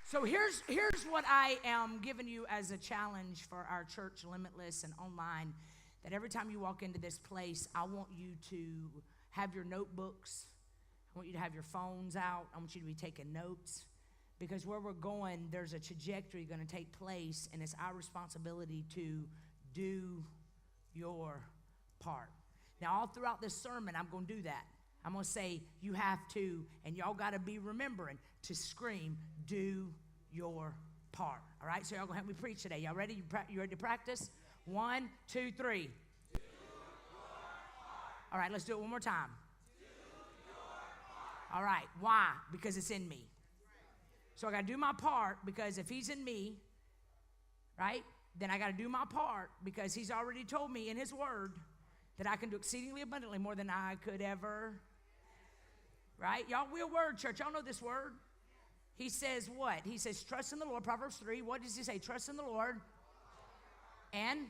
So here's what I am giving you as a challenge for our church, Limitless and online, that every time you walk into this place, I want you to have your notebooks. I want you to have your phones out. I want you to be taking notes, because where we're going, there's a trajectory going to take place, and it's our responsibility to do your part. Now, all throughout this sermon, I'm going to do that. I'm going to say, you have to, and y'all got to be remembering to scream, do your part. All right? So y'all going to help me preach today. Y'all ready? You ready to practice? 1, 2, 3. Do your part. All right, let's do it one more time. Do your part. All right. Why? Because it's in me. So I got to do my part, because if he's in me, right, then I got to do my part, because he's already told me in his word that I can do exceedingly abundantly more than I could ever. Right? Y'all, we're a word church. Y'all know this word. He says what? He says, trust in the Lord. Proverbs 3. What does he say? Trust in the Lord. And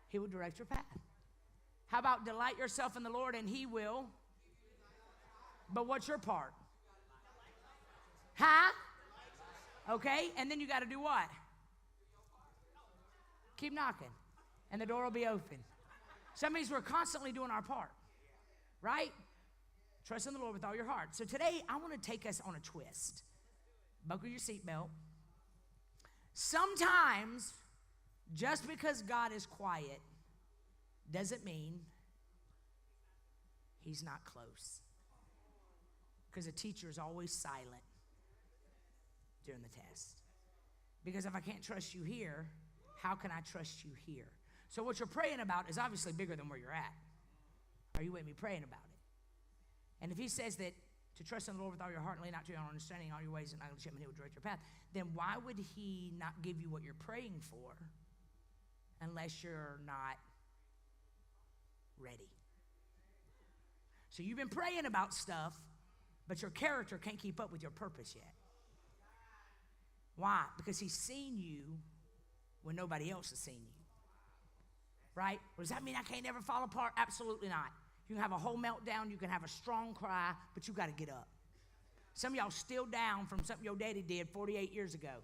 he will direct your path. How about delight yourself in the Lord and he will? But what's your part? Huh? Okay, and then you got to do what? Keep knocking, and the door will be open. So that means we're constantly doing our part, right? Trust in the Lord with all your heart. So today, I want to take us on a twist. Buckle your seatbelt. Sometimes, just because God is quiet doesn't mean he's not close. Because a teacher is always silent during the test. Because if I can't trust you here, how can I trust you here? So what you're praying about is obviously bigger than where you're at. Are you with me praying about it? And if he says that to trust in the Lord with all your heart and lean not to your own understanding, all your ways and acknowledge him and he will direct your path, then why would he not give you what you're praying for unless you're not ready? So you've been praying about stuff, but your character can't keep up with your purpose yet. Why? Because he's seen you when nobody else has seen you. Right? Well, does that mean I can't ever fall apart? Absolutely not. You can have a whole meltdown. You can have a strong cry, but you got to get up. Some of y'all still down from something your daddy did 48 years ago.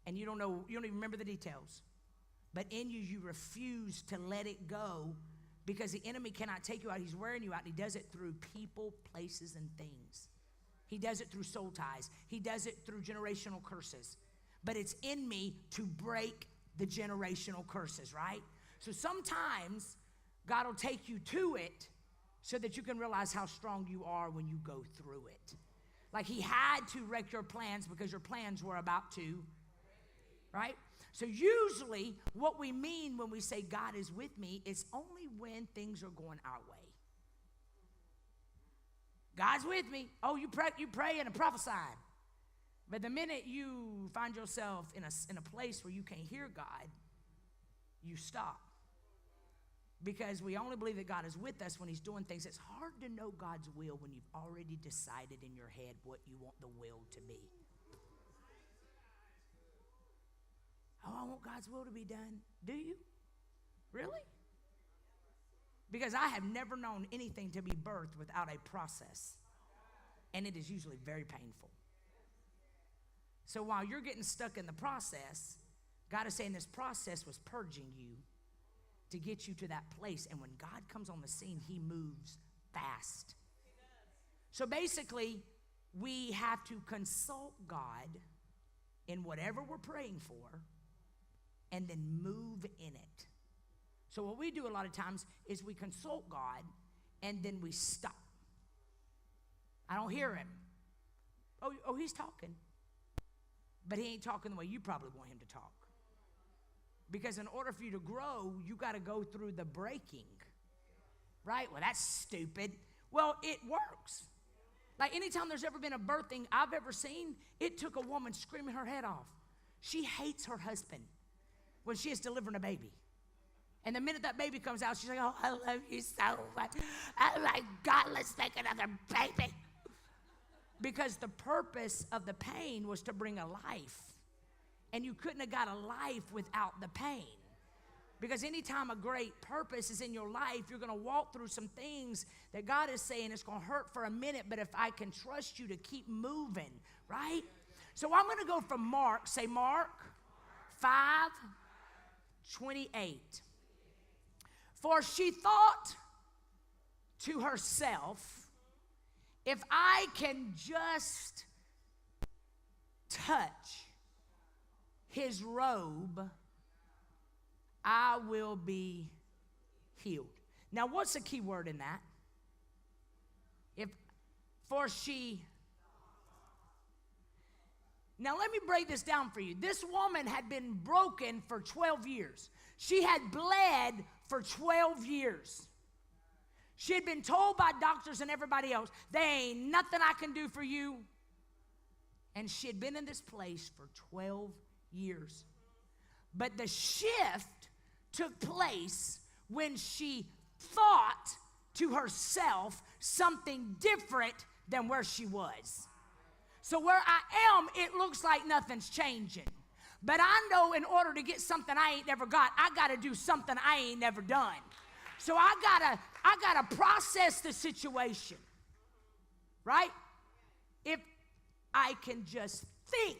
And you don't even remember the details. But in you, you refuse to let it go, because the enemy cannot take you out. He's wearing you out, and he does it through people, places, and things. He does it through soul ties. He does it through generational curses. But it's in me to break the generational curses, right? So sometimes God will take you to it so that you can realize how strong you are when you go through it. Like he had to wreck your plans because your plans were about to, right? So usually what we mean when we say God is with me is only when things are going our way. God's with me. Oh, you pray and prophesying. But the minute you find yourself in a place where you can't hear God, you stop. Because we only believe that God is with us when he's doing things. It's hard to know God's will when you've already decided in your head what you want the will to be. Oh, I want God's will to be done. Do you? Really? Because I have never known anything to be birthed without a process. And it is usually very painful. So while you're getting stuck in the process, God is saying this process was purging you to get you to that place. And when God comes on the scene, he moves fast. So basically, we have to consult God in whatever we're praying for and then move in it. So what we do a lot of times is we consult God and then we stop. I don't hear him. Oh, he's talking. But he ain't talking the way you probably want him to talk. Because in order for you to grow, you got to go through the breaking. Right? Well, that's stupid. Well, it works. Like anytime there's ever been a birthing I've ever seen, it took a woman screaming her head off. She hates her husband when she is delivering a baby. And the minute that baby comes out, she's like, oh, I love you so much. Oh my God, let's make another baby. Because the purpose of the pain was to bring a life. And you couldn't have got a life without the pain. Because anytime a great purpose is in your life, you're going to walk through some things that God is saying it's going to hurt for a minute, but if I can trust you to keep moving, right? So I'm going to go from Mark, say Mark 5:28. For she thought to herself, if I can just touch his robe, I will be healed. Now, what's the key word in that? Now, let me break this down for you. This woman had been broken for 12 years. She had bled for 12 years. She had been told by doctors and everybody else, there ain't nothing I can do for you. And she had been in this place for 12 years. But the shift took place when she thought to herself something different than where she was. So where I am, it looks like nothing's changing. But I know in order to get something I ain't never got, I got to do something I ain't never done. So I gotta process the situation, right? If I can just think,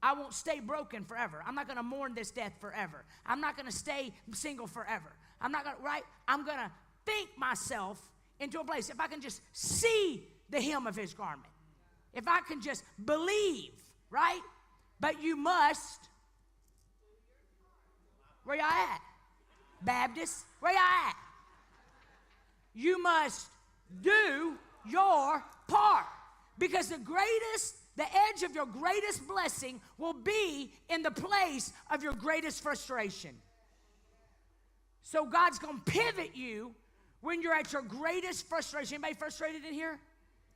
I won't stay broken forever. I'm not going to mourn this death forever. I'm not going to stay single forever. I'm not going to, right? I'm going to think myself into a place. If I can just see the hem of his garment. If I can just believe, right? But you must, where y'all at? Baptists, where y'all at? You must do your part. Because the edge of your greatest blessing will be in the place of your greatest frustration. So God's going to pivot you when you're at your greatest frustration. Anybody frustrated in here?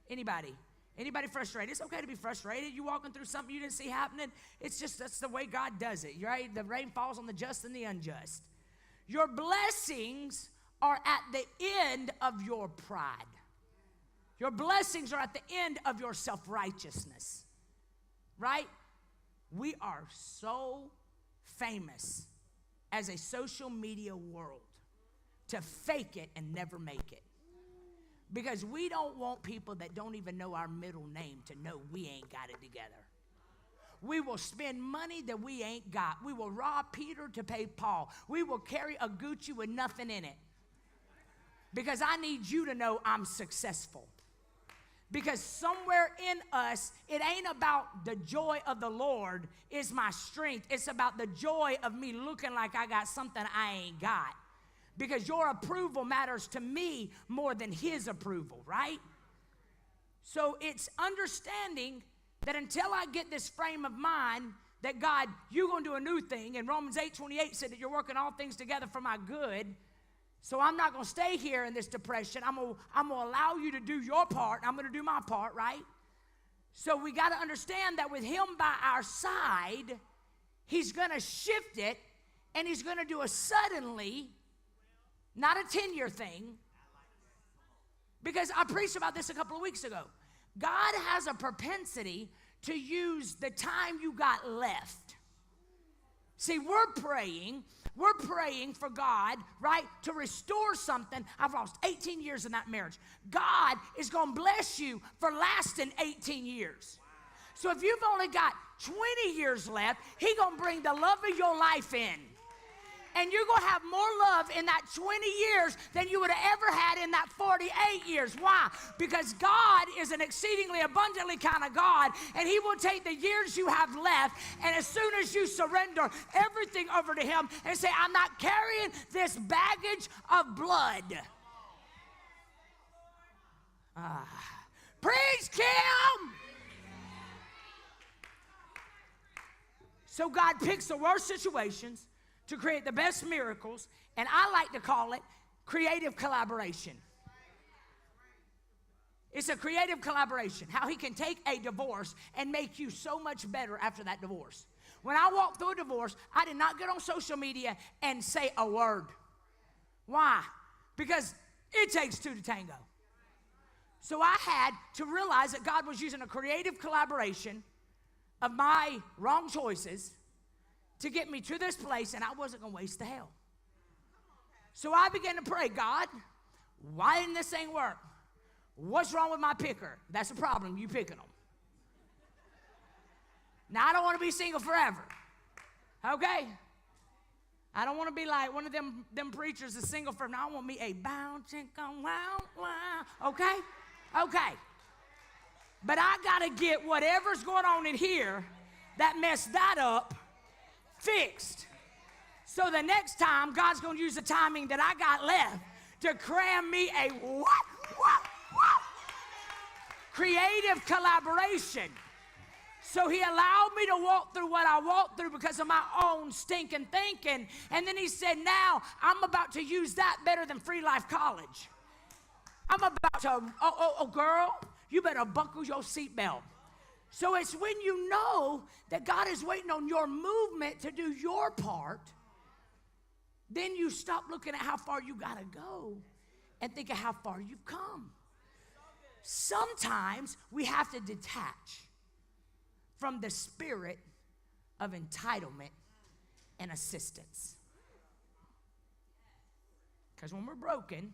Anybody? Anybody frustrated? It's okay to be frustrated. You're walking through something you didn't see happening. It's just, that's the way God does it, right? The rain falls on the just and the unjust. Your blessings are at the end of your pride. Your blessings are at the end of your self-righteousness, right? We are so famous as a social media world to fake it and never make it. Because we don't want people that don't even know our middle name to know we ain't got it together. We will spend money that we ain't got. We will rob Peter to pay Paul. We will carry a Gucci with nothing in it. Because I need you to know I'm successful. Because somewhere in us, it ain't about the joy of the Lord is my strength. It's about the joy of me looking like I got something I ain't got. Because your approval matters to me more than his approval, right? So it's understanding that until I get this frame of mind that God, you're going to do a new thing. And Romans 8:28 said that you're working all things together for my good. So I'm not going to stay here in this depression. I'm going to allow you to do your part. I'm going to do my part, right? So we got to understand that with him by our side, he's going to shift it, and he's going to do a suddenly, not a 10-year thing. Because I preached about this a couple of weeks ago. God has a propensity to use the time you got left. See, we're praying for God, right, to restore something. I've lost 18 years in that marriage. God is going to bless you for lasting 18 years. So if you've only got 20 years left, he's going to bring the love of your life in. And you're going to have more love in that 20 years than you would have ever had in that 48 years. Why? Because God is an exceedingly abundantly kind of God, and he will take the years you have left, and as soon as you surrender everything over to him and say, I'm not carrying this baggage of blood. Preach, Kim! So God picks the worst situations to create the best miracles, and I like to call it creative collaboration. It's a creative collaboration, how he can take a divorce and make you so much better after that divorce. When I walked through a divorce, I did not get on social media and say a word. Why? Because it takes two to tango. So I had to realize that God was using a creative collaboration of my wrong choices to get me to this place, and I wasn't going to waste the hell. So I began to pray, God, why didn't this thing work? What's wrong with my picker? That's the problem, you picking them. Now, I don't want to be single forever, okay? I don't want to be like one of them preachers that's single forever. Now, I want me a bouncing, wow, wow, okay? Okay. But I got to get whatever's going on in here that messed that up fixed. So the next time, God's going to use the timing that I got left to cram me a what? Creative collaboration. So he allowed me to walk through what I walked through because of my own stinking thinking. And then he said, now I'm about to use that better than Free Life College. I'm about to, girl, you better buckle your seatbelt. So it's when you know that God is waiting on your movement to do your part, then you stop looking at how far you got to go and think of how far you've come. Sometimes we have to detach from the spirit of entitlement and assistance. Because when we're broken,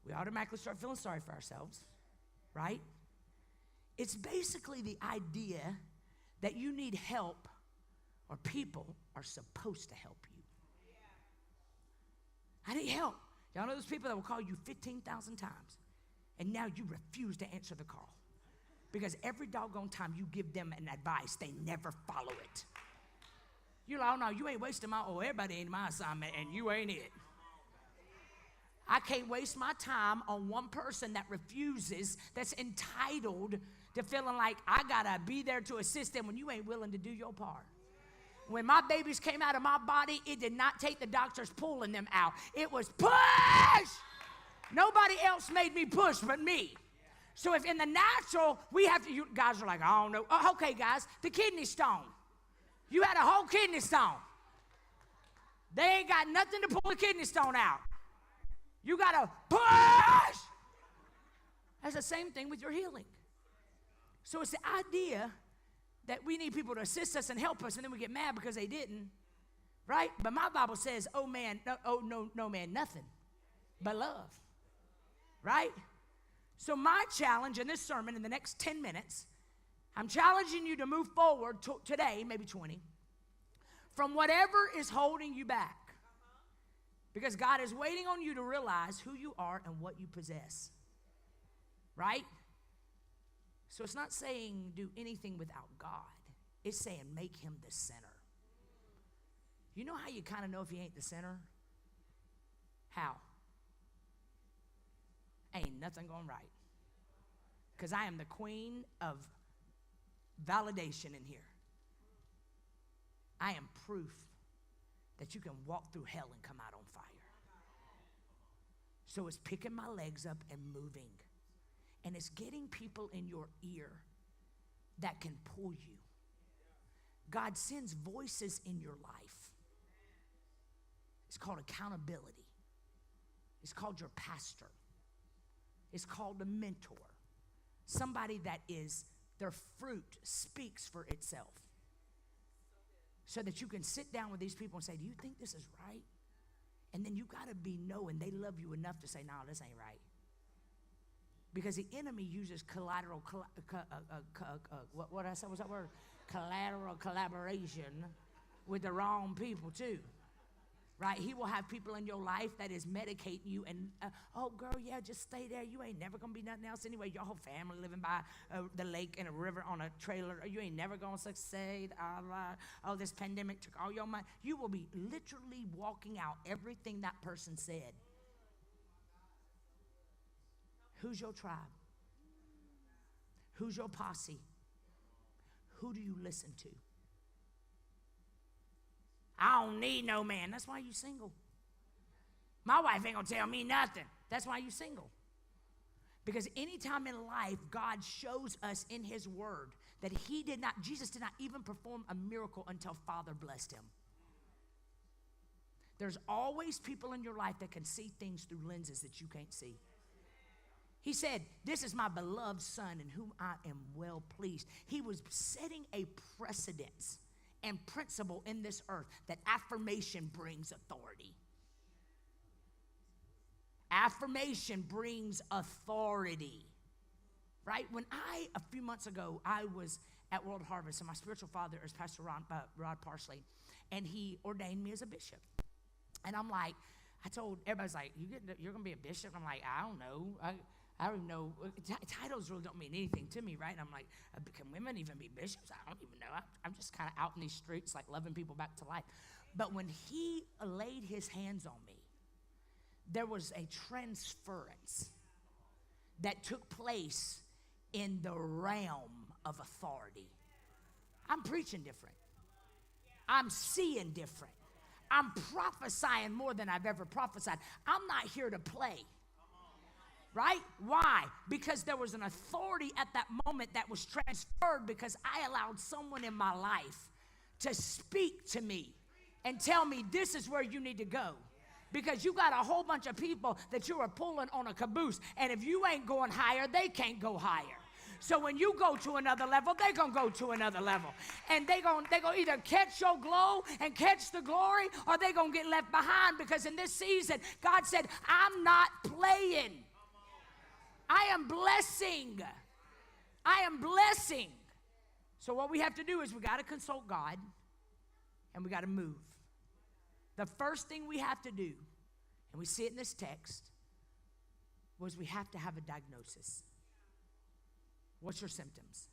we automatically start feeling sorry for ourselves, right? It's basically the idea that you need help or people are supposed to help you. I need help. Y'all know those people that will call you 15,000 times and now you refuse to answer the call. Because every doggone time you give them an advice, they never follow it. You're like, oh no, you ain't wasting everybody ain't my assignment and you ain't it. I can't waste my time on one person that refuses, that's entitled to feeling like I gotta be there to assist them when you ain't willing to do your part. When my babies came out of my body, it did not take the doctors pulling them out. It was push! Nobody else made me push but me. So if in the natural, we have to, you guys are like, I don't know. Oh, okay, guys, the kidney stone. You had a whole kidney stone. They ain't got nothing to pull the kidney stone out. You got to push. That's the same thing with your healing. So it's the idea that we need people to assist us and help us, and then we get mad because they didn't, right? But my Bible says, no man, nothing but love, right? So my challenge in this sermon in the next 10 minutes, I'm challenging you to move forward today, maybe 20, from whatever is holding you back. Because God is waiting on you to realize who you are and what you possess, right? So it's not saying do anything without God. It's saying make him the center. You know how you kind of know if he ain't the center? How? Ain't nothing going right. Because I am the queen of validation in here. I am proof that you can walk through hell and come out on fire. So it's picking my legs up and moving. And it's getting people in your ear that can pull you. God sends voices in your life. It's called accountability. It's called your pastor. It's called a mentor. Somebody that is, their fruit speaks for itself. So that you can sit down with these people and say, do you think this is right? And then you got to be knowing they love you enough to say, no, this ain't right. Because the enemy uses collateral, what I said was that word? Collateral collaboration with the wrong people too. Right? He will have people in your life that is medicating you and, oh, girl, yeah, just stay there. You ain't never going to be nothing else anyway. Your whole family living by the lake and a river on a trailer. You ain't never going to succeed. Oh, this pandemic took all your money. You will be literally walking out everything that person said. Who's your tribe? Who's your posse? Who do you listen to? I don't need no man. That's why you single. My wife ain't gonna tell me nothing. That's why you single. Because anytime in life God shows us in his word that Jesus did not even perform a miracle until Father blessed him. There's always people in your life that can see things through lenses that you can't see. He said, this is my beloved son in whom I am well pleased. He was setting a precedence and principle in this earth that affirmation brings authority. Affirmation brings authority, right? A few months ago, I was at World Harvest, and my spiritual father is Pastor Rod Parsley, and he ordained me as a bishop. And I'm like, I told everybody's like, you're going to be a bishop? I'm like, I don't know. I don't even know. Titles really don't mean anything to me, right? And I'm like, can women even be bishops? I don't even know. I'm just kind of out in these streets, like loving people back to life. But when he laid his hands on me, there was a transference that took place in the realm of authority. I'm preaching different. I'm seeing different. I'm prophesying more than I've ever prophesied. I'm not here to play. Right? Why? Because there was an authority at that moment that was transferred because I allowed someone in my life to speak to me and tell me this is where you need to go. Because you got a whole bunch of people that you are pulling on a caboose, and if you ain't going higher, they can't go higher. So when you go to another level, they're going to go to another level. And they're going to either catch your glow and catch the glory, or they're going to get left behind, because in this season, God said, I'm not playing. I am blessing. I am blessing. So what we have to do is we got to consult God, and we got to move. The first thing we have to do, and we see it in this text, was we have to have a diagnosis. What's your symptoms?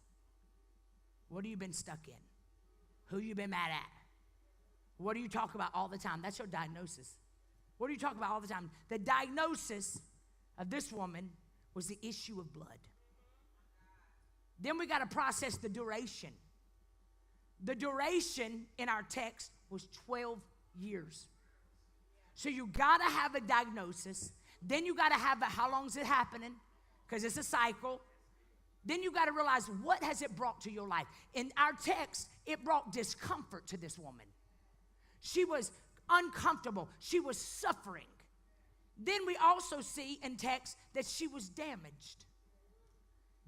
What have you been stuck in? Who you been mad at? What do you talk about all the time? That's your diagnosis. What do you talk about all the time? The diagnosis of this woman was the issue of blood. Then we got to process the duration. The duration in our text was 12 years. So you got to have a diagnosis. Then you got to have how long is it happening? Because it's a cycle. Then you got to realize, what has it brought to your life? In our text, it brought discomfort to this woman. She was uncomfortable. She was suffering. Then we also see in text that she was damaged.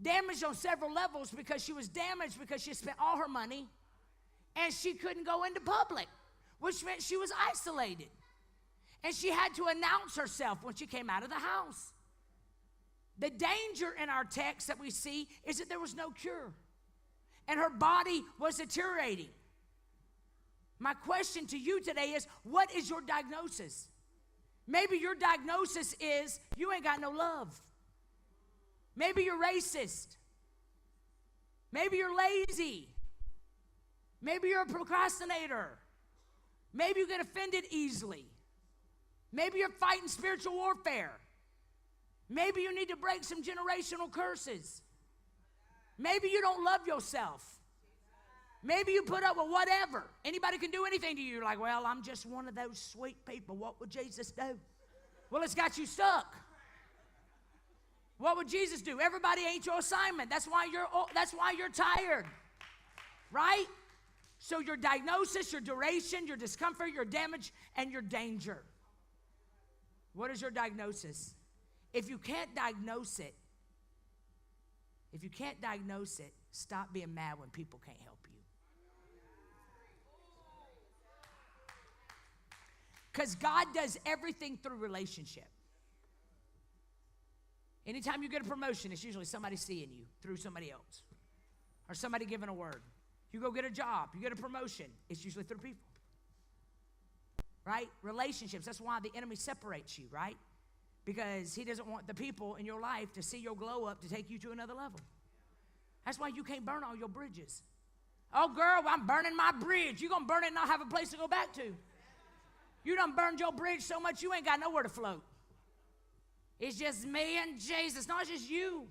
Damaged on several levels, because she was damaged because she spent all her money and she couldn't go into public, which meant she was isolated. And she had to announce herself when she came out of the house. The danger in our text that we see is that there was no cure, and her body was deteriorating. My question to you today is, what is your diagnosis? Maybe your diagnosis is you ain't got no love. Maybe you're racist. Maybe you're lazy. Maybe you're a procrastinator. Maybe you get offended easily. Maybe you're fighting spiritual warfare. Maybe you need to break some generational curses. Maybe you don't love yourself. Maybe you put up with whatever. Anybody can do anything to you. You're like, well, I'm just one of those sweet people. What would Jesus do? Well, it's got you stuck. What would Jesus do? Everybody ain't your assignment. That's why you're tired. Right? So your diagnosis, your duration, your discomfort, your damage, and your danger. What is your diagnosis? If you can't diagnose it, stop being mad when people can't help you. Because God does everything through relationship. Anytime you get a promotion, it's usually somebody seeing you through somebody else, or somebody giving a word. You go get a job, you get a promotion, it's usually through people. Right? Relationships, that's why the enemy separates you, right? Because he doesn't want the people in your life to see your glow up to take you to another level. That's why you can't burn all your bridges. Oh, girl, I'm burning my bridge. You're going to burn it and not have a place to go back to. You done burned your bridge so much you ain't got nowhere to float. It's just me and Jesus. No, it's just you.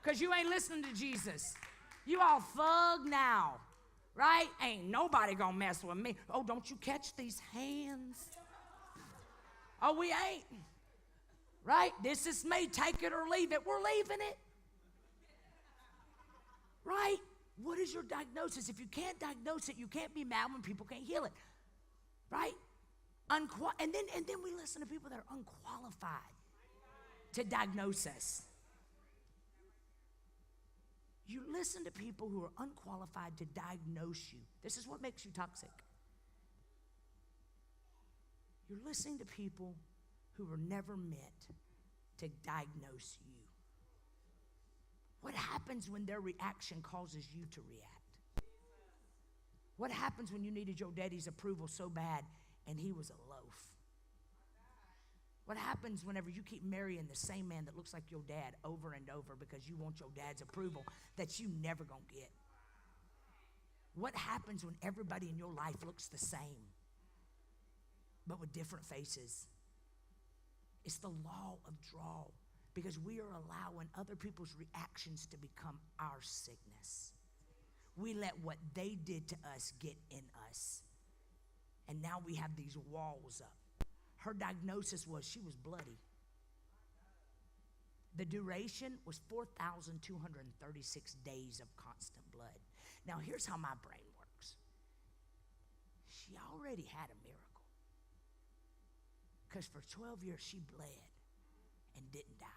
Because you ain't listening to Jesus. You all thug now, right? Ain't nobody going to mess with me. Oh, don't you catch these hands. Oh, we ain't. Right? This is me. Take it or leave it. We're leaving it. Right? What is your diagnosis? If you can't diagnose it, you can't be mad when people can't heal it. Right? And then we listen to people that are unqualified to diagnose us. You listen to people who are unqualified to diagnose you. This is what makes you toxic. You're listening to people who were never meant to diagnose you. What happens when their reaction causes you to react? What happens when you needed your daddy's approval so bad and he was a loaf? What happens whenever you keep marrying the same man that looks like your dad over and over because you want your dad's approval that you never gonna get? What happens when everybody in your life looks the same but with different faces? It's the law of draw, because we are allowing other people's reactions to become our sickness. We let what they did to us get in us. And now we have these walls up. Her diagnosis was she was bloody. The duration was 4,236 days of constant blood. Now here's how my brain works. She already had a miracle. Because for 12 years she bled and didn't die.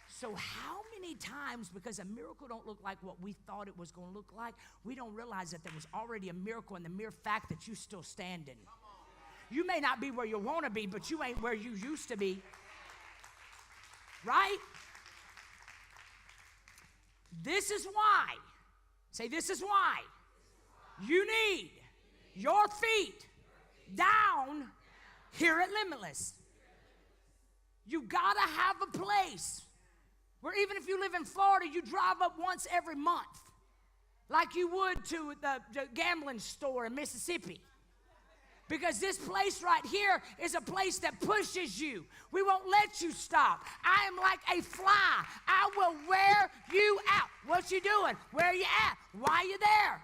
So how many times, because a miracle don't look like what we thought it was going to look like, we don't realize that there was already a miracle in the mere fact that you still standing. You may not be where you want to be, but you ain't where you used to be. Right? This is why. Say, this is why. You need your feet down here at Limitless. You got to have a place where even if you live in Florida, you drive up once every month like you would to the gambling store in Mississippi. Because this place right here is a place that pushes you. We won't let you stop. I am like a fly. I will wear you out. What you doing? Where are you at? Why are you there?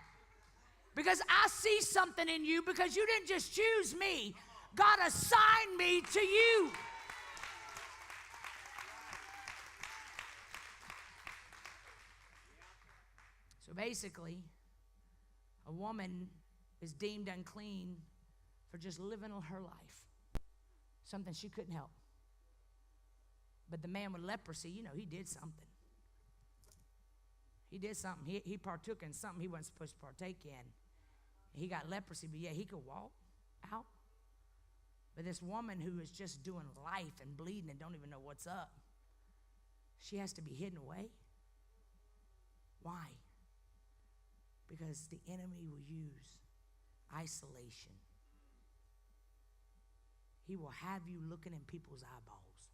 Because I see something in you, because you didn't just choose me. God assigned me to you. So basically, a woman is deemed unclean for just living her life, something she couldn't help. But the man with leprosy, he did something. He did something. He partook in something he wasn't supposed to partake in. He got leprosy, but yeah, he could walk out. But this woman who is just doing life and bleeding and don't even know what's up, she has to be hidden away. Why? Because the enemy will use isolation. He will have you looking in people's eyeballs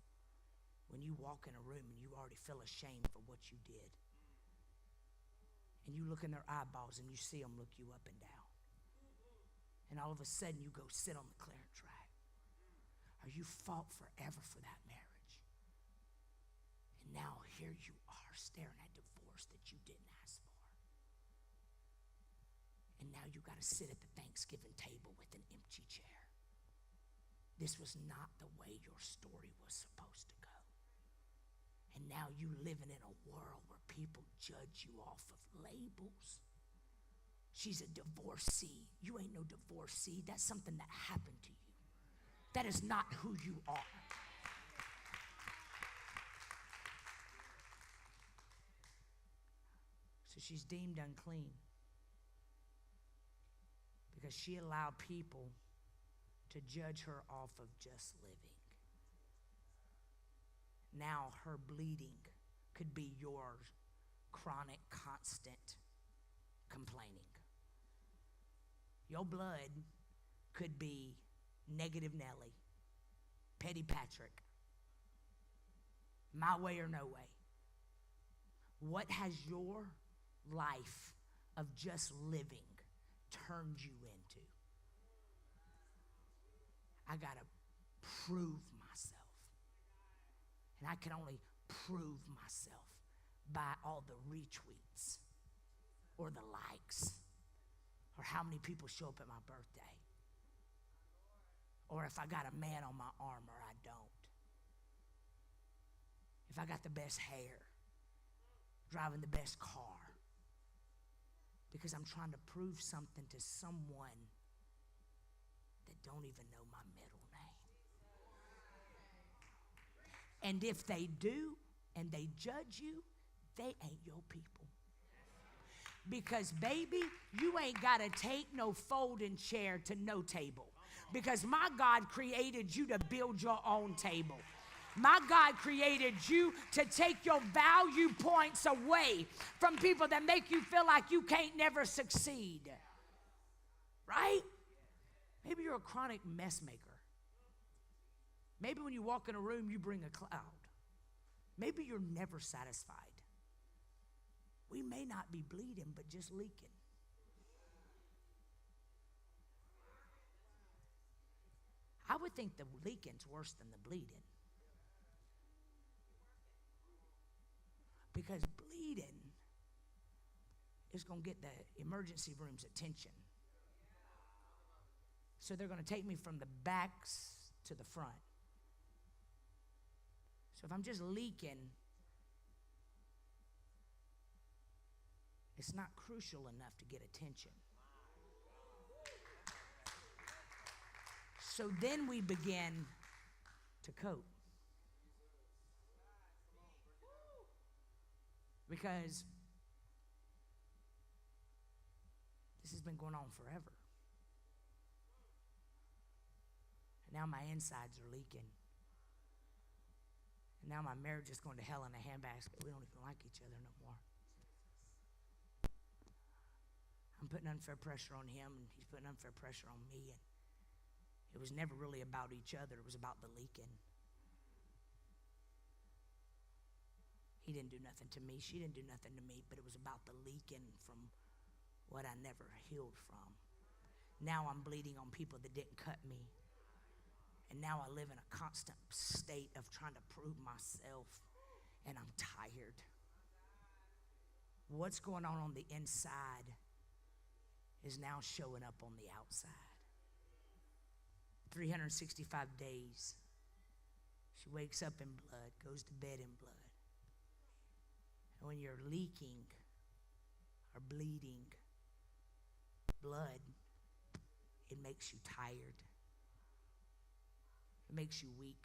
when you walk in a room and you already feel ashamed for what you did. And you look in their eyeballs and you see them look you up and down. And all of a sudden you go sit on the clearance track. Or you fought forever for that marriage. And now here you are staring at divorce that you didn't ask for. And now you got to sit at the Thanksgiving table with an empty chair. This was not the way your story was supposed to go. And now you living in a world where people judge you off of labels. She's a divorcee. You ain't no divorcee. That's something that happened to you. That is not who you are. So she's deemed unclean because she allowed people to judge her off of just living. Now her bleeding could be your chronic, constant complaining. Your blood could be negative Nelly, petty Patrick, my way or no way. What has your life of just living turned you into? I got to prove myself. And I can only prove myself by all the retweets or the likes or how many people show up at my birthday or if I got a man on my arm or I don't. If I got the best hair, driving the best car, because I'm trying to prove something to someone that don't even know my middle name. And if they do and they judge you, they ain't your people. Because, baby, you ain't got to take no folding chair to no table. Because my God created you to build your own table. My God created you to take your value points away from people that make you feel like you can't never succeed. Right? Maybe you're a chronic mess maker. Maybe when you walk in a room, you bring a cloud. Maybe you're never satisfied. We may not be bleeding, but just leaking. I would think the leaking's worse than the bleeding. Because bleeding is going to get the emergency room's attention. So they're going to take me from the backs to the front. So if I'm just leaking, it's not crucial enough to get attention. So then we begin to cope. Because this has been going on forever. And now my insides are leaking. And now my marriage is going to hell in a handbasket. We don't even like each other no more. I'm putting unfair pressure on him, and he's putting unfair pressure on me. And it was never really about each other. It was about the leaking. He didn't do nothing to me. She didn't do nothing to me. But it was about the leaking from what I never healed from. Now I'm bleeding on people that didn't cut me. And now I live in a constant state of trying to prove myself. And I'm tired. What's going on the inside is now showing up on the outside. 365 days. She wakes up in blood, goes to bed in blood. And when you're leaking or bleeding blood, it makes you tired. It makes you weak.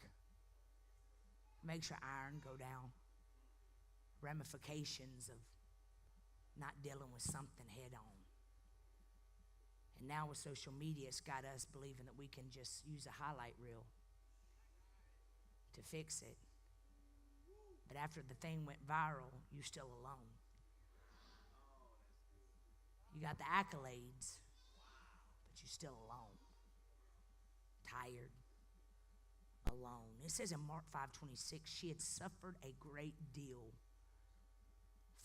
It makes your iron go down. Ramifications of not dealing with something head on. And now with social media, it's got us believing that we can just use a highlight reel to fix it. But after the thing went viral, you're still alone. You got the accolades, but you're still alone. Tired, alone. It says in Mark 5:26, she had suffered a great deal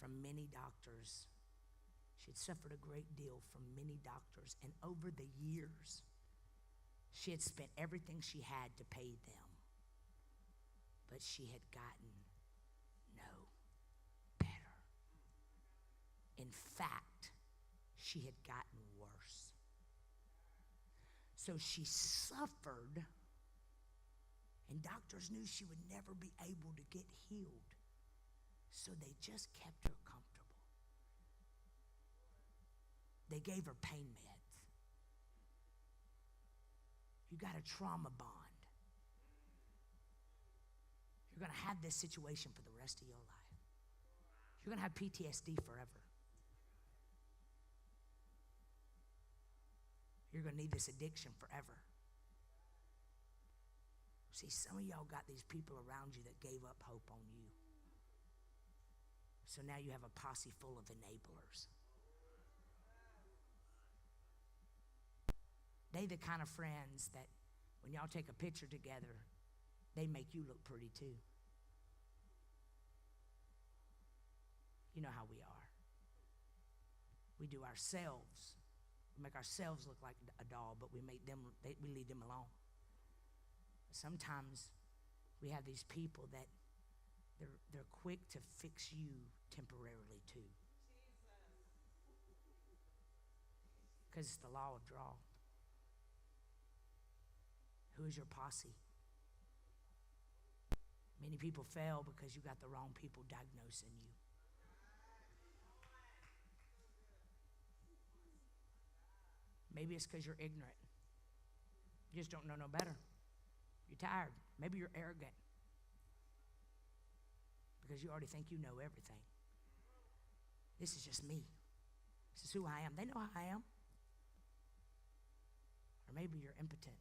from many doctors. She had suffered a great deal from many doctors, and over the years, she had spent everything she had to pay them, but she had gotten no better. In fact, she had gotten worse. So she suffered, and doctors knew she would never be able to get healed, so they just kept her comfortable. They gave her pain meds. You got a trauma bond. You're going to have this situation for the rest of your life. You're going to have PTSD forever. You're going to need this addiction forever. See, some of y'all got these people around you that gave up hope on you. So now you have a posse full of enablers. They the kind of friends that when y'all take a picture together, they make you look pretty too. You know how we are. We do ourselves. We make ourselves look like a doll, but we leave them alone. Sometimes we have these people that they're quick to fix you temporarily too. Because it's the law of draw. Who is your posse? Many people fail because you got the wrong people diagnosing you. Maybe it's because you're ignorant. You just don't know no better. You're tired. Maybe you're arrogant. because you already think you know everything. This is just me. This is who I am. They know how I am. Or maybe you're impotent.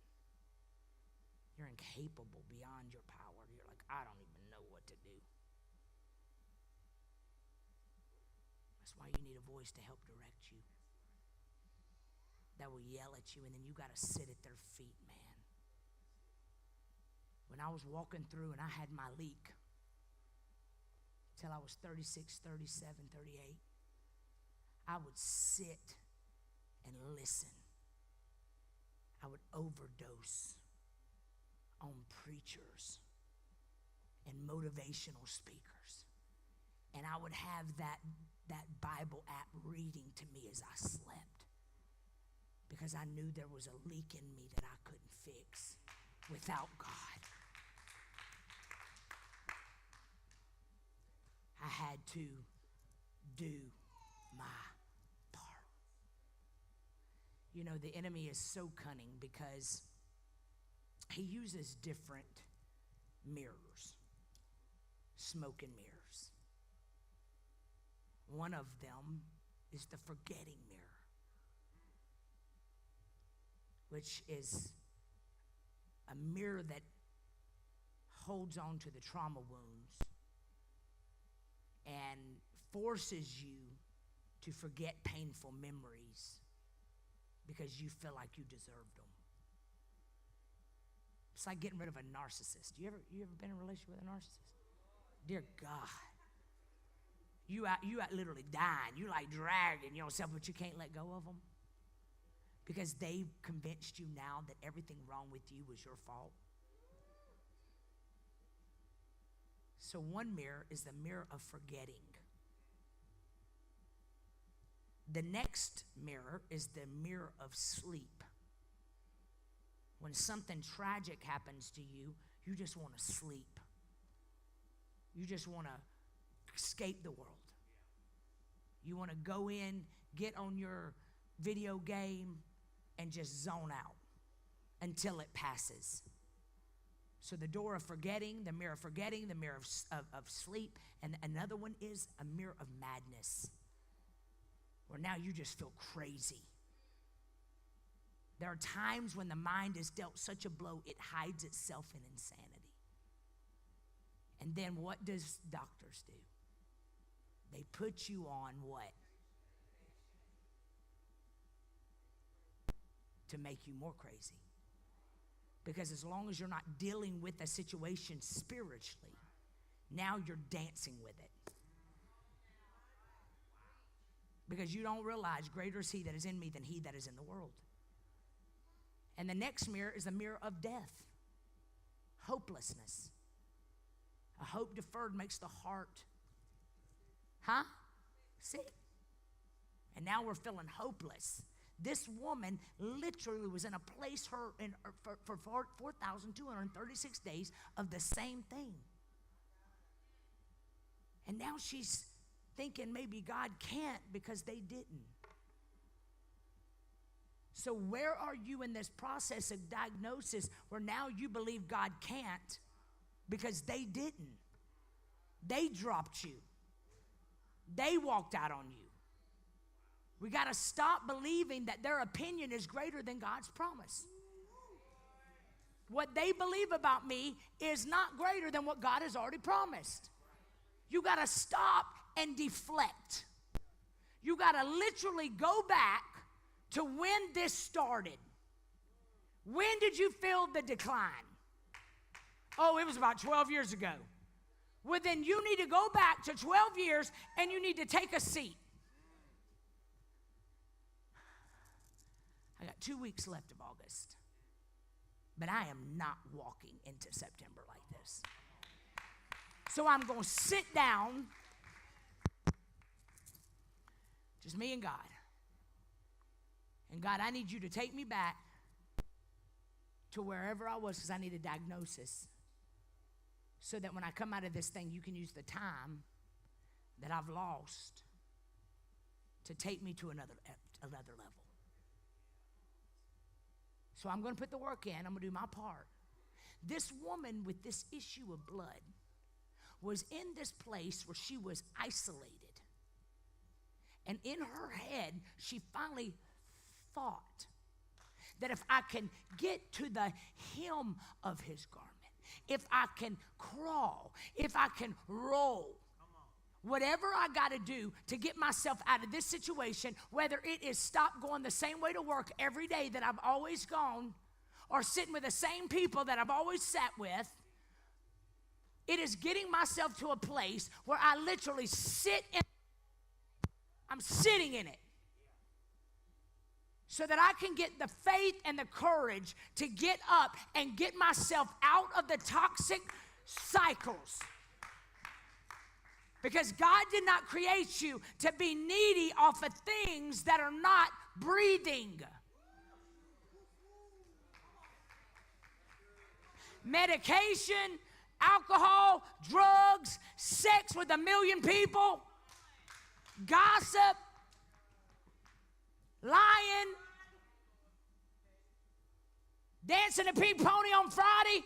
You're incapable beyond your power. You're like, I don't even know what to do. That's why you need a voice to help direct you. That will yell at you, and then you got to sit at their feet, man. When I was walking through and I had my leak till I was 36, 37, 38, I would sit and listen. I would overdose on preachers and motivational speakers. And I would have that Bible app reading to me as I slept, because I knew there was a leak in me that I couldn't fix without God. I had to do my part. You know, the enemy is so cunning because he uses different mirrors, smoke and mirrors. One of them is the forgetting mirror, which is a mirror that holds on to the trauma wounds and forces you to forget painful memories because you feel like you deserved them. It's like getting rid of a narcissist. You ever been in a relationship with a narcissist? Dear God. You out literally dying. You like dragging yourself, but you can't let go of them. Because they've convinced you now that everything wrong with you was your fault. So one mirror is the mirror of forgetting. The next mirror is the mirror of sleep. When something tragic happens to you, you just want to sleep. You just want to escape the world. You want to go in, get on your video game, and just zone out until it passes. So the door of forgetting, the mirror of forgetting, the mirror of sleep, and another one is a mirror of madness, where now you just feel crazy. There are times when the mind is dealt such a blow, it hides itself in insanity. And then what does doctors do? They put you on what? To make you more crazy. Because as long as you're not dealing with a situation spiritually, now you're dancing with it. Because you don't realize greater is he that is in me than he that is in the world. And the next mirror is the mirror of death. Hopelessness. A hope deferred makes the heart, sick. And now we're feeling hopeless. This woman literally was in a place for 4,236 days of the same thing. And now she's thinking maybe God can't because they didn't. So where are you in this process of diagnosis where now you believe God can't because they didn't? They dropped you. They walked out on you. We got to stop believing that their opinion is greater than God's promise. What they believe about me is not greater than what God has already promised. You got to stop and deflect. You got to literally go back to when this started. When did you feel the decline? Oh, it was about 12 years ago. Well, then you need to go back to 12 years and you need to take a seat. I got 2 weeks left of August, but I am not walking into September like this. So I'm going to sit down, just me and God. And God, I need you to take me back to wherever I was because I need a diagnosis so that when I come out of this thing, you can use the time that I've lost to take me to another level. So I'm going to put the work in. I'm going to do my part. This woman with this issue of blood was in this place where she was isolated. And in her head, she finally thought that if I can get to the hem of his garment, if I can crawl, if I can roll, whatever I got to do to get myself out of this situation, whether it is stop going the same way to work every day that I've always gone, or sitting with the same people that I've always sat with, it is getting myself to a place where I literally I'm sitting in it, so that I can get the faith and the courage to get up and get myself out of the toxic cycles. Because God did not create you to be needy off of things that are not breathing. Medication, alcohol, drugs, sex with 1 million people, gossip, lying, dancing a pink pony on Friday,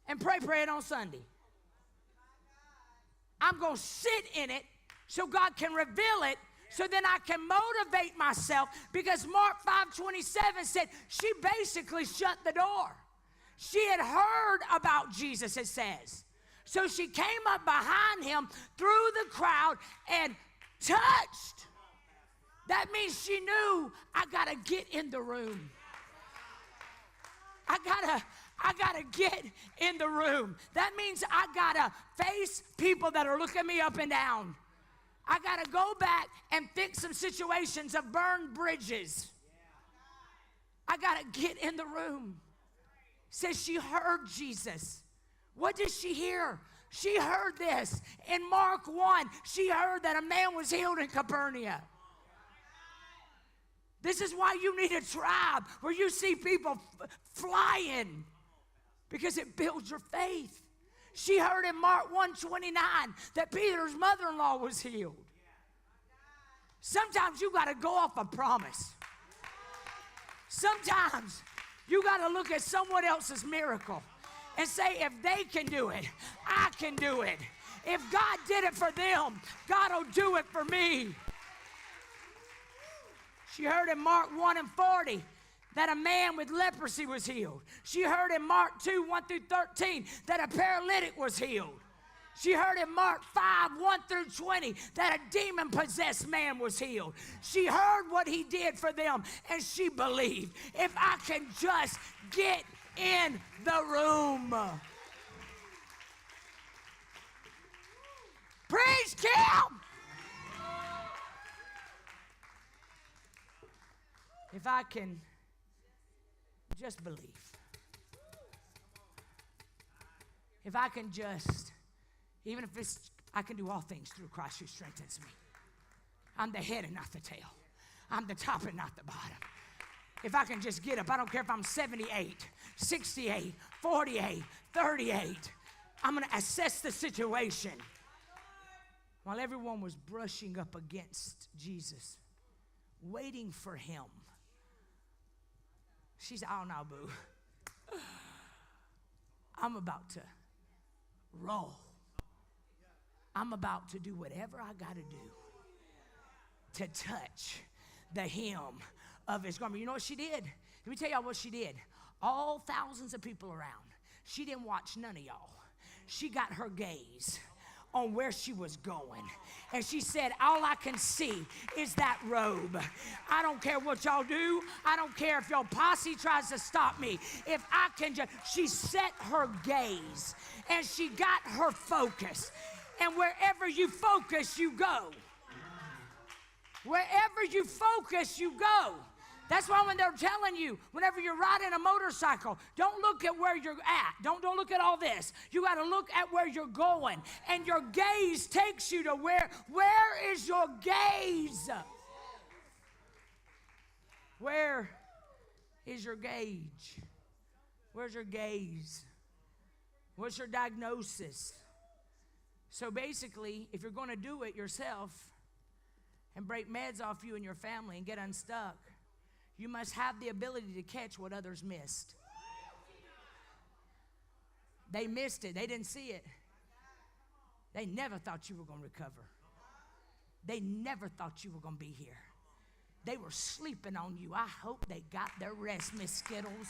and pray it on Sunday. I'm going to sit in it so God can reveal it, so then I can motivate myself, because Mark 5:27 said she basically shut the door. She had heard about Jesus, it says. So she came up behind him through the crowd and touched. That means she knew, I got to get in the room. I gotta get in the room. That means I gotta face people that are looking me up and down. I gotta go back and fix some situations of burned bridges. I gotta get in the room. Says she heard Jesus. What did she hear? She heard this. In Mark 1, she heard that a man was healed in Capernaum. This is why you need a tribe where you see people flying, because it builds your faith. She heard in Mark 1:29 that Peter's mother-in-law was healed. Sometimes you got to go off a promise. Sometimes you got to look at someone else's miracle and say, if they can do it, I can do it. If God did it for them, God will do it for me. She heard in Mark 1:40 that a man with leprosy was healed. She heard in Mark 2:1-13 that a paralytic was healed. She heard in Mark 5:1-20 that a demon-possessed man was healed. She heard what he did for them, and she believed, if I can just get in the room. Preach, Kim! If I can just believe. If I can just, even if it's, I can do all things through Christ who strengthens me. I'm the head and not the tail. I'm the top and not the bottom. If I can just get up, I don't care if I'm 78, 68, 48, 38. I'm going to assess the situation. While everyone was brushing up against Jesus, waiting for him, she said, oh no, boo. I'm about to roll. I'm about to do whatever I got to do to touch the hem of his garment. You know what she did? Let me tell y'all what she did. All thousands of people around. She didn't watch none of y'all. She got her gaze on where she was going. And she said, all I can see is that robe. I don't care what y'all do. I don't care if your posse tries to stop me. If I can just, she set her gaze and she got her focus. And wherever you focus, you go. Wherever you focus, you go. That's why when they're telling you, whenever you're riding a motorcycle, don't look at where you're at. Don't look at all this. You got to look at where you're going. And your gaze takes you to where is your gaze? Where is your gauge? Where's your gaze? What's your diagnosis? So basically, if you're going to do it yourself and break meds off you and your family and get unstuck, you must have the ability to catch what others missed. They missed it. They didn't see it. They never thought you were going to recover. They never thought you were going to be here. They were sleeping on you. I hope they got their rest, Miss Skittles.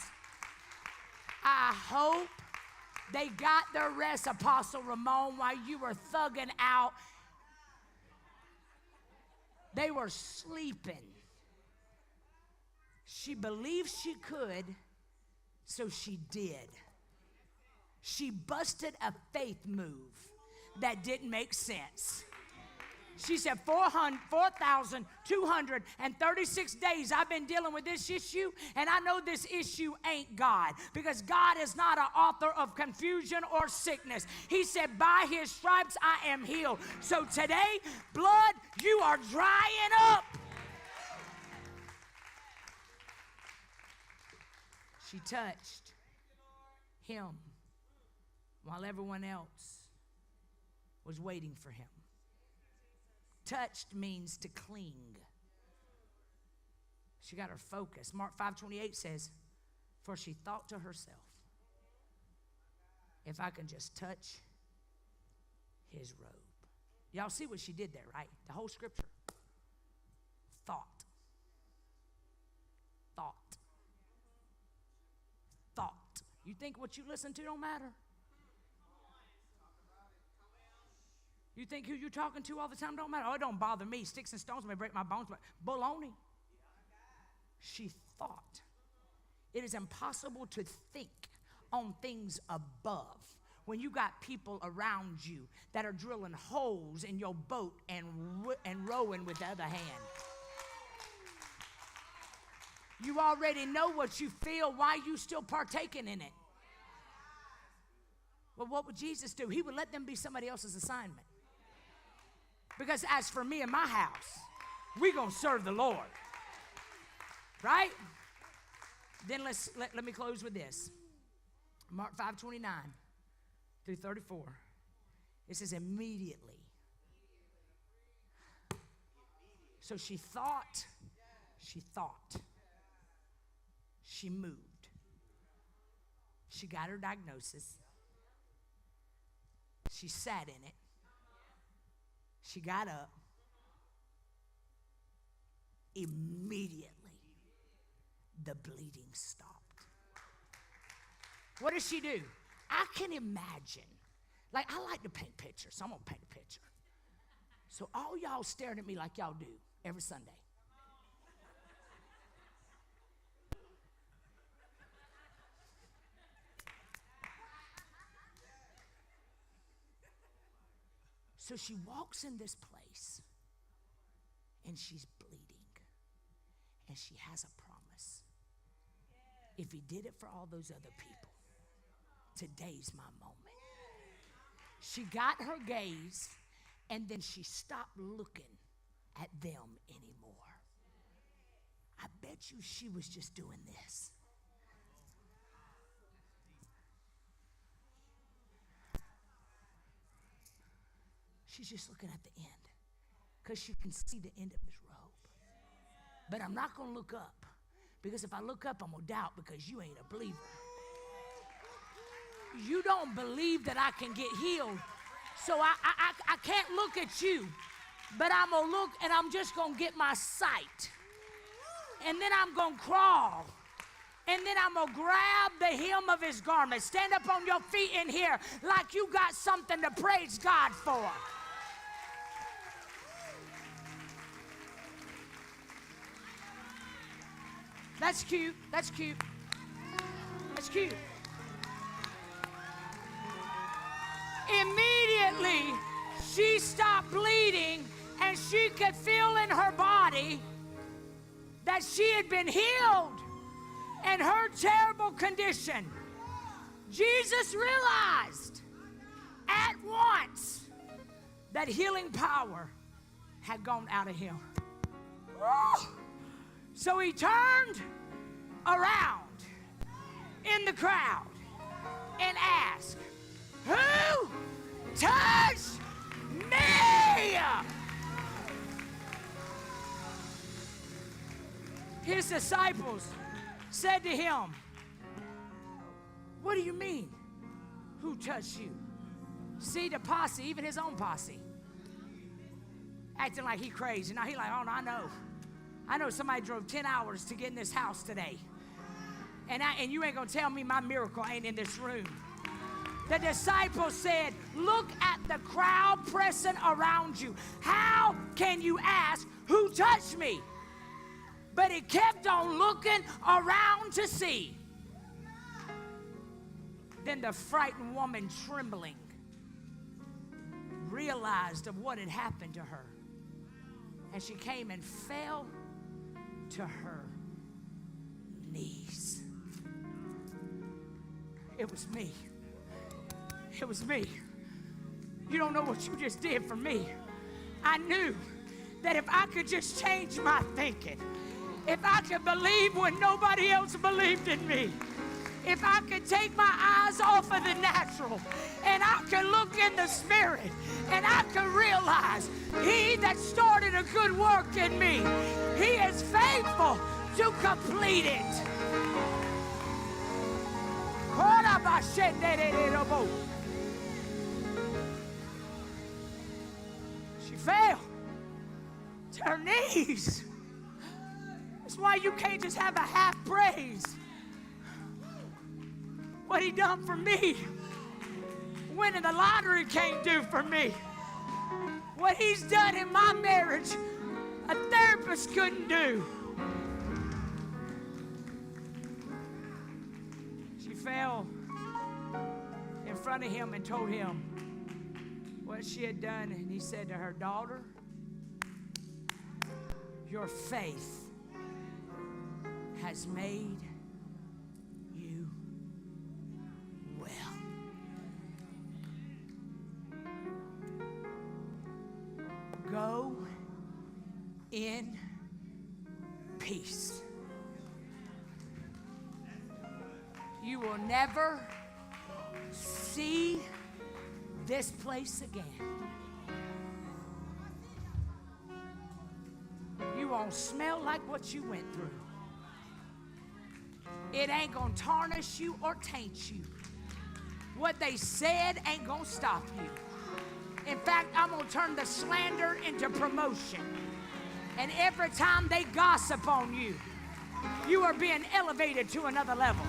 I hope they got their rest, Apostle Ramon, while you were thugging out. They were sleeping. She believed she could, so she did. She busted a faith move that didn't make sense. She said, 4,236 days I've been dealing with this issue, and I know this issue ain't God, because God is not an author of confusion or sickness. He said, by his stripes I am healed. So today, blood, you are drying up. She touched him while everyone else was waiting for him. Touched means to cling. She got her focus. Mark 5:28 says, for she thought to herself, if I can just touch his robe. Y'all see what she did there, right? The whole scripture. Thought. Thought. Thought. You think what you listen to don't matter? You think who you're talking to all the time don't matter? Oh, it don't bother me. Sticks and stones may break my bones, but baloney. She thought. It is impossible to think on things above when you got people around you that are drilling holes in your boat and rowing with the other hand. You already know what you feel. Why you still partaking in it? Well, what would Jesus do? He would let them be somebody else's assignment. Because as for me and my house, we're going to serve the Lord. Right? Then let me close with this. Mark 5:29 through 34. It says immediately. So she thought. She moved. She got her diagnosis. She sat in it. She got up. Immediately, the bleeding stopped. What does she do? I can imagine. Like, I like to paint pictures, so I'm going to paint a picture. So all y'all staring at me like y'all do every Sunday. So she walks in this place, and she's bleeding, and she has a promise. If he did it for all those other people, today's my moment. She got her gaze, and then she stopped looking at them anymore. I bet you she was just doing this. She's just looking at the end because she can see the end of his robe. But I'm not going to look up, because if I look up, I'm going to doubt, because you ain't a believer. You don't believe that I can get healed. So I can't look at you, but I'm going to look, and I'm just going to get my sight. And then I'm going to crawl. And then I'm going to grab the hem of his garment. Stand up on your feet in here like you got something to praise God for. That's cute. That's cute. That's cute. Immediately, she stopped bleeding, and she could feel in her body that she had been healed in her terrible condition. Jesus realized at once that healing power had gone out of him. Woo! So he turned around in the crowd and asked, who touched me? His disciples said to him, what do you mean? Who touched you? See the posse, even his own posse, acting like he crazy. Now he like, oh no, I know somebody drove 10 hours to get in this house today. And you ain't gonna tell me my miracle ain't in this room. The disciples said, look at the crowd pressing around you. How can you ask, who touched me? But he kept on looking around to see. Then the frightened woman, trembling, realized of what had happened to her. And she came and fell to her knees. It was me. It was me. You don't know what you just did for me. I knew that if I could just change my thinking, if I could believe when nobody else believed in me, if I could take my eyes off of the natural and I could look in the spirit and I could realize he that started a good work in me, he is faithful to complete it. She fell to her knees. That's why you can't just have a half praise. What he done for me, winning the lottery can't do for me. What he's done in my marriage, a therapist couldn't do. She fell in front of him and told him what she had done. And he said to her, daughter, your faith has made you well. Go in peace. You will never see this place again. You won't smell like what you went through. It ain't gonna tarnish you or taint you. What they said ain't gonna stop you. In fact, I'm gonna turn the slander into promotion. And every time they gossip on you, you are being elevated to another level.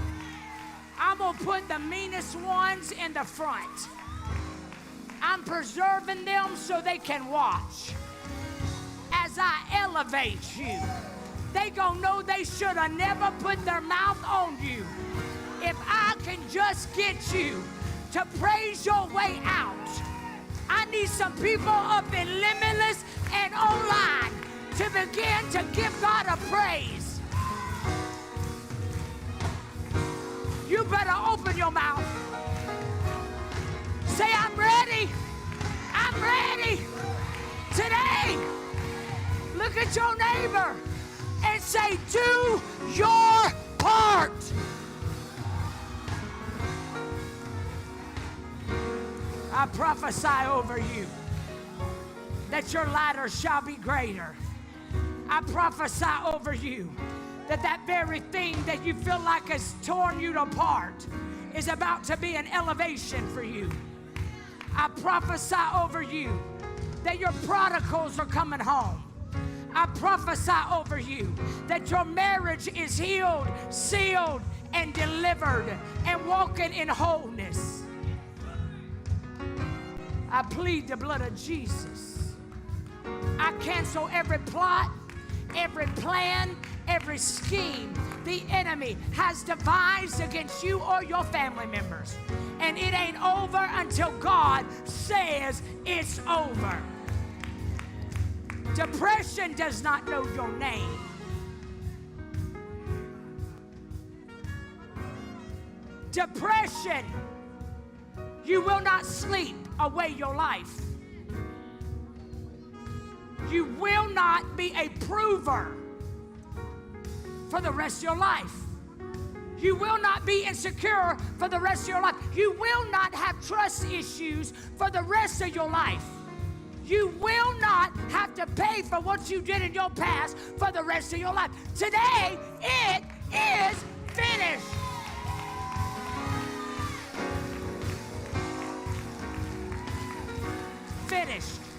I'm gonna put the meanest ones in the front. I'm preserving them so they can watch. As I elevate you, they gonna know they should have never put their mouth on you. If I can just get you to praise your way out, I need some people up in Limitless and online to begin to give God a praise. You better open your mouth. Say, I'm ready. I'm ready. Today, look at your neighbor and say, do your part. I prophesy over you that your ladder shall be greater. I prophesy over you that that very thing that you feel like has torn you apart is about to be an elevation for you. I prophesy over you that your prodigals are coming home. I prophesy over you that your marriage is healed, sealed, and delivered and walking in wholeness. I plead the blood of Jesus. I cancel every plot, every plan, every scheme the enemy has devised against you or your family members. And it ain't over until God says it's over. Depression does not know your name. Depression, you will not sleep away your life. You will not be a prover for the rest of your life. You will not be insecure for the rest of your life. You will not have trust issues for the rest of your life. You will not have to pay for what you did in your past for the rest of your life. Today, it is finished. finished.